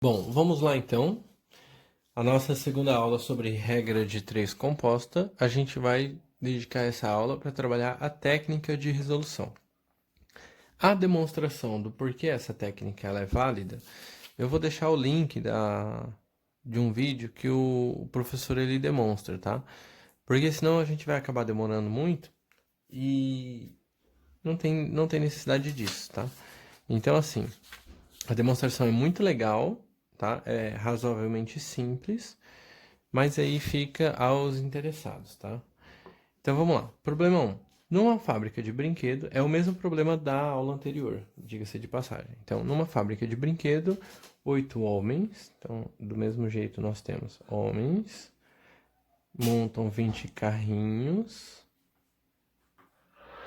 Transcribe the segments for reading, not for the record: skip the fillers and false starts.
Bom, vamos lá então. A nossa segunda aula sobre regra de três composta, a gente vai dedicar essa aula para trabalhar a técnica de resolução. A demonstração do porquê essa técnica ela é válida, eu vou deixar o link de um vídeo que o professor ele demonstra, tá? Porque senão a gente vai acabar demorando muito e não tem necessidade disso, tá? Então, assim, a demonstração é muito legal, tá? É razoavelmente simples, mas aí fica aos interessados, tá? Então vamos lá. Problema 1. Numa fábrica de brinquedo, é o mesmo problema da aula anterior, diga-se de passagem. Então, numa fábrica de brinquedo, 8 homens, então do mesmo jeito nós temos homens, montam 20 carrinhos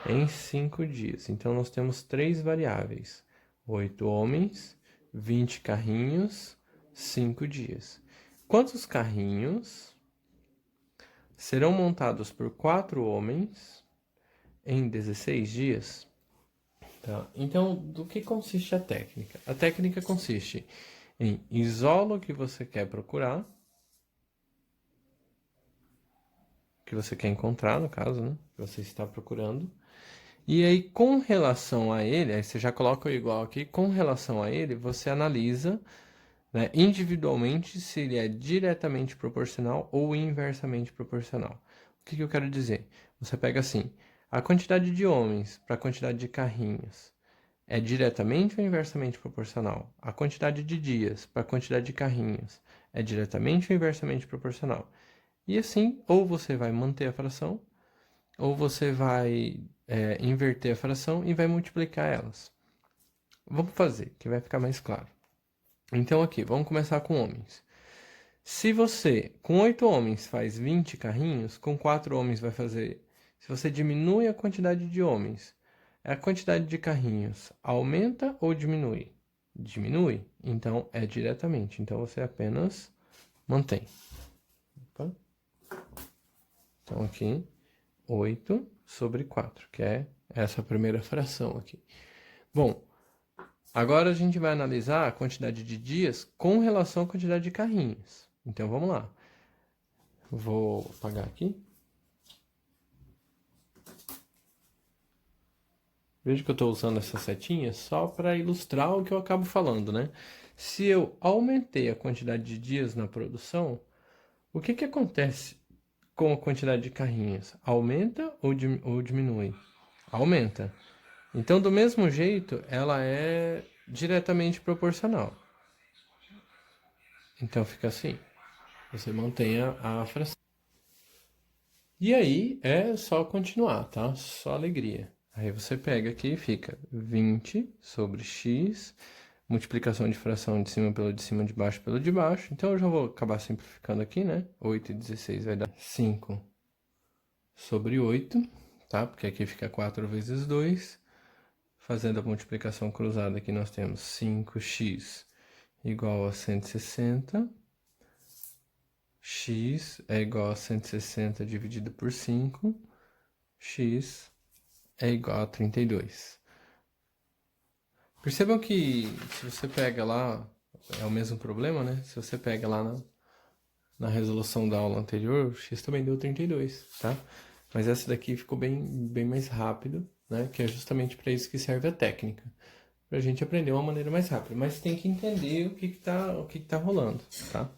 em 5 dias. Então nós temos três variáveis: 8 homens, 20 carrinhos, 5 dias. Quantos carrinhos serão montados por 4 homens em 16 dias? Tá? Então, do que consiste a técnica? A técnica consiste em isola o que você quer procurar, que você quer encontrar, no caso, né? Que você está procurando. E aí, com relação a ele, aí você já coloca o igual aqui, com relação a ele, você analisa, né, individualmente se ele é diretamente proporcional ou inversamente proporcional. O que eu quero dizer? Você pega assim, a quantidade de homens para a quantidade de carrinhos é diretamente ou inversamente proporcional? A quantidade de dias para a quantidade de carrinhos é diretamente ou inversamente proporcional? E assim, ou você vai manter a fração, ou você vai inverter a fração e vai multiplicar elas. Vamos fazer, que vai ficar mais claro. Então aqui, vamos começar com homens. Se você, com 8 homens, faz 20 carrinhos, com 4 homens vai fazer... Se você diminui a quantidade de homens, a quantidade de carrinhos aumenta ou diminui? Diminui, então é diretamente. Então você apenas mantém. Opa. Então aqui, 8 sobre 4, que é essa primeira fração aqui. Bom, agora a gente vai analisar a quantidade de dias com relação à quantidade de carrinhos. Então vamos lá. Vou apagar aqui. Veja que eu estou usando essa setinha só para ilustrar o que eu acabo falando, né? Se eu aumentei a quantidade de dias na produção, o que acontece com a quantidade de carrinhos? Aumenta ou diminui? Aumenta. Então, do mesmo jeito, ela é diretamente proporcional. Então, fica assim. Você mantém a fração. E aí, é só continuar, tá? Só alegria. Aí você pega aqui e fica 20 sobre x, multiplicação de fração de cima pelo de cima, de baixo pelo de baixo. Então, eu já vou acabar simplificando aqui, né? 8 e 16 vai dar 5 sobre 8, tá? Porque aqui fica 4 vezes 2. Fazendo a multiplicação cruzada aqui, nós temos 5x igual a 160. X é igual a 160 dividido por 5. X é igual a 32. Percebam que se você pega lá, é o mesmo problema, né? Se você pega lá na resolução da aula anterior, x também deu 32, tá? Mas essa daqui ficou bem mais rápido, né? Que é justamente para isso que serve a técnica. Pra gente aprender uma maneira mais rápida. Mas tem que entender o que tá rolando, tá?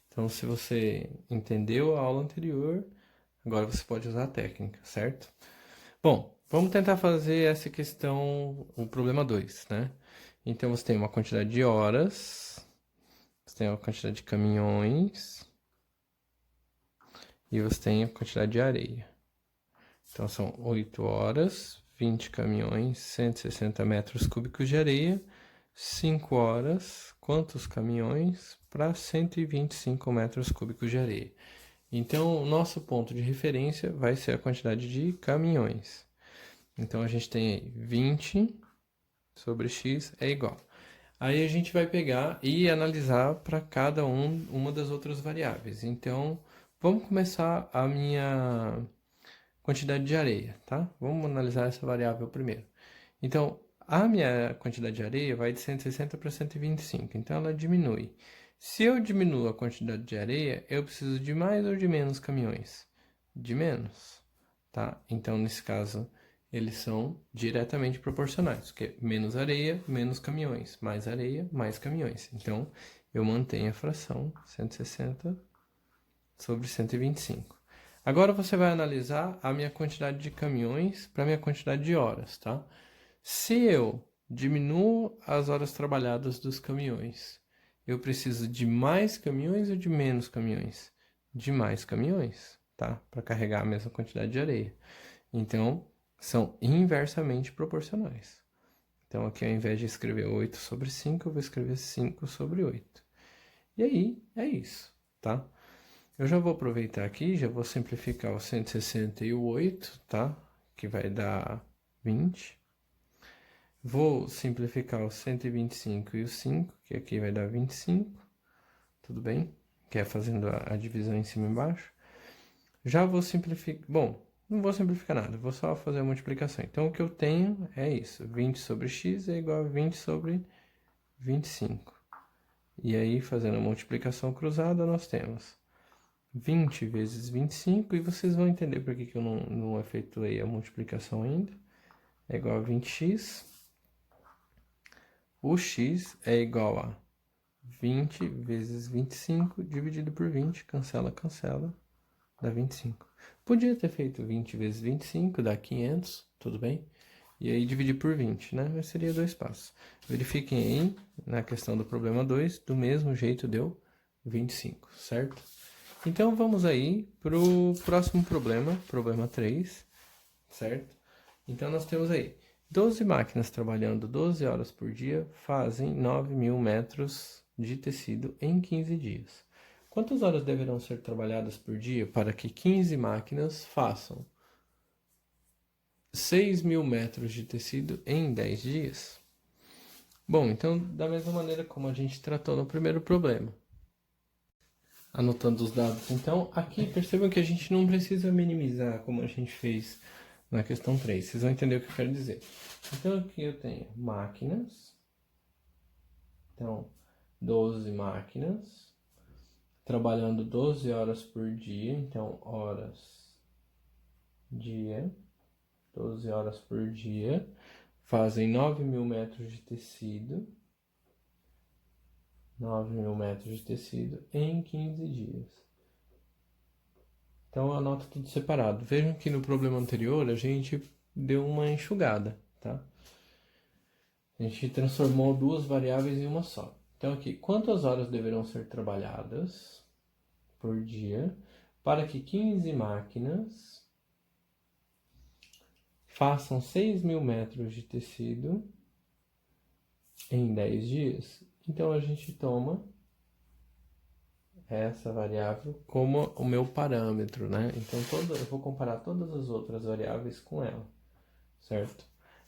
Então, se você entendeu a aula anterior, agora você pode usar a técnica, certo? Bom, vamos tentar fazer essa questão, o problema 2, né? Então, você tem uma quantidade de horas, você tem uma quantidade de caminhões e você tem a quantidade de areia. Então, são 8 horas, 20 caminhões, 160 metros cúbicos de areia, 5 horas, quantos caminhões para 125 metros cúbicos de areia. Então, o nosso ponto de referência vai ser a quantidade de caminhões. Então, a gente tem aí 20 sobre x é igual. Aí a gente vai pegar e analisar para cada uma das outras variáveis. Então, vamos começar a minha quantidade de areia, tá? Vamos analisar essa variável primeiro. Então, A minha quantidade de areia vai de 160 para 125, então ela diminui. Se eu diminuo a quantidade de areia, eu preciso de mais ou de menos caminhões? De menos, tá? Então, nesse caso, eles são diretamente proporcionais, porque menos areia, menos caminhões, mais areia, mais caminhões. Então, eu mantenho a fração 160 sobre 125. Agora você vai analisar a minha quantidade de caminhões para a minha quantidade de horas, tá? Se eu diminuo as horas trabalhadas dos caminhões, eu preciso de mais caminhões ou de menos caminhões? De mais caminhões, tá? Para carregar a mesma quantidade de areia. Então, são inversamente proporcionais. Então, aqui ao invés de escrever 8 sobre 5, eu vou escrever 5 sobre 8. E aí, é isso, tá? Eu já vou aproveitar aqui, já vou simplificar o 160 e o 8, tá? Que vai dar 20. Vou simplificar o 125 e o 5, que aqui vai dar 25. Tudo bem? Que é fazendo a divisão em cima e embaixo. Já vou simplificar... Bom, não vou simplificar nada, vou só fazer a multiplicação. Então, o que eu tenho é isso. 20 sobre x é igual a 20 sobre 25. E aí, fazendo a multiplicação cruzada, nós temos 20 vezes 25, e vocês vão entender por que eu não efetuei a multiplicação ainda. É igual a 20x. O x é igual a 20 vezes 25 dividido por 20. Cancela, cancela, dá 25. Podia ter feito 20 vezes 25, dá 500, tudo bem? E aí dividir por 20, né? Mas seria dois passos. Verifiquem aí, na questão do problema 2, do mesmo jeito deu 25, certo? Então, vamos aí para o próximo problema, problema 3, certo? Então, nós temos aí 12 máquinas trabalhando 12 horas por dia fazem 9.000 metros de tecido em 15 dias. Quantas horas deverão ser trabalhadas por dia para que 15 máquinas façam 6.000 metros de tecido em 10 dias? Bom, então, da mesma maneira como a gente tratou no primeiro problema, anotando os dados. Então, aqui percebam que a gente não precisa minimizar como a gente fez na questão 3. Vocês vão entender o que eu quero dizer. Então, aqui eu tenho máquinas. Então, 12 máquinas trabalhando 12 horas por dia. Então, horas, dia, 12 horas por dia. Fazem 9.000 metros de tecido. 9.000 metros de tecido em 15 dias. Então, anota tudo separado. Vejam que no problema anterior a gente deu uma enxugada, tá? A gente transformou duas variáveis em uma só. Então, aqui, quantas horas deverão ser trabalhadas por dia para que 15 máquinas façam 6.000 metros de tecido em 10 dias? Então, a gente toma essa variável como o meu parâmetro, né? Então, eu vou comparar todas as outras variáveis com ela, certo?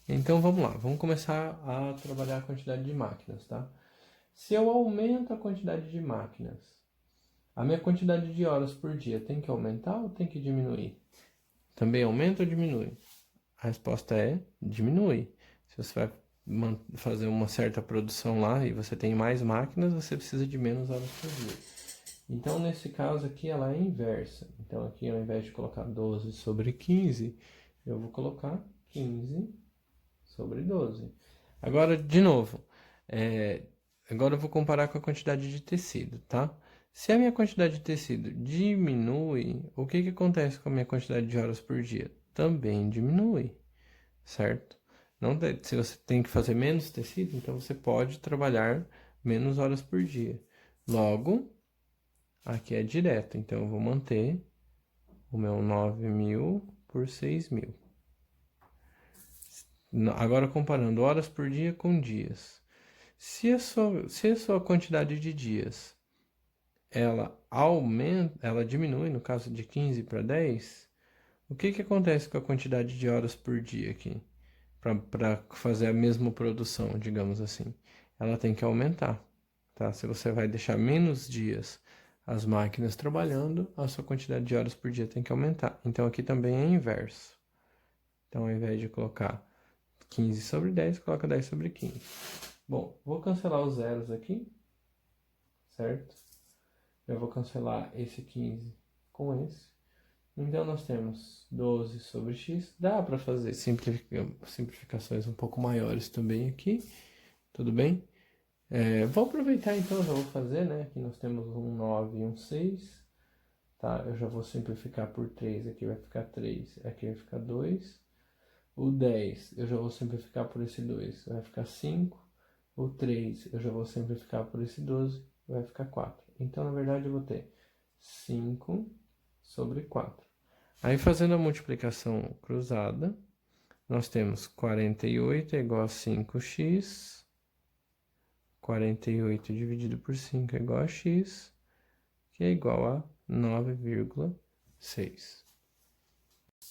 Então, vamos lá. Vamos começar a trabalhar a quantidade de máquinas, tá? Se eu aumento a quantidade de máquinas, a minha quantidade de horas por dia tem que aumentar ou tem que diminuir? Também aumenta ou diminui? A resposta é diminui. Se você vai fazer uma certa produção lá e você tem mais máquinas, você precisa de menos horas por dia. Então, nesse caso aqui, ela é inversa. Então, aqui, ao invés de colocar 12 sobre 15, eu vou colocar 15 sobre 12. Agora, de novo, agora eu vou comparar com a quantidade de tecido, tá? Se a minha quantidade de tecido diminui, o que acontece com a minha quantidade de horas por dia? Também diminui, certo? Não, se você tem que fazer menos tecido, então você pode trabalhar menos horas por dia. Logo, aqui é direto, então eu vou manter o meu 9.000 por 6.000. Agora comparando horas por dia com dias. Se a sua quantidade de dias ela aumenta, ela diminui, no caso de 15 para 10, o que acontece com a quantidade de horas por dia aqui? Para fazer a mesma produção, digamos assim. Ela tem que aumentar, tá? Se você vai deixar menos dias as máquinas trabalhando, a sua quantidade de horas por dia tem que aumentar. Então, aqui também é inverso. Então, ao invés de colocar 15 sobre 10, coloca 10 sobre 15. Bom, vou cancelar os zeros aqui, certo? Eu vou cancelar esse 15 com esse. Então, nós temos 12 sobre x. Dá para fazer simplificações um pouco maiores também aqui, tudo bem? Vou aproveitar então, já vou fazer, né? Aqui nós temos um 9 e um 6. Tá? Eu já vou simplificar por 3, aqui vai ficar 3, aqui vai ficar 2. O 10, eu já vou simplificar por esse 2, vai ficar 5. O 3, eu já vou simplificar por esse 12, vai ficar 4. Então, na verdade, eu vou ter 5 sobre 4. Aí, fazendo a multiplicação cruzada, nós temos 48 é igual a 5x. 48 dividido por 5 é igual a x, que é igual a 9,6.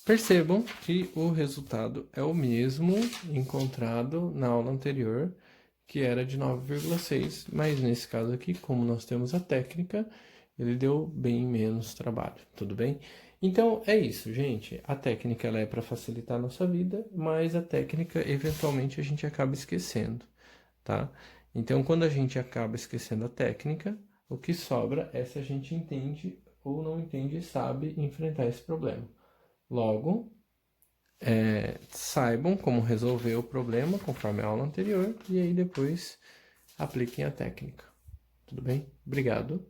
Percebam que o resultado é o mesmo encontrado na aula anterior, que era de 9,6, mas nesse caso aqui, como nós temos a técnica, ele deu bem menos trabalho, tudo bem? Então, é isso, gente. A técnica ela é para facilitar a nossa vida, mas a técnica, eventualmente, a gente acaba esquecendo, tá? Então, quando a gente acaba esquecendo a técnica, o que sobra é se a gente entende ou não entende e sabe enfrentar esse problema. Logo, saibam como resolver o problema conforme a aula anterior e aí depois apliquem a técnica. Tudo bem? Obrigado.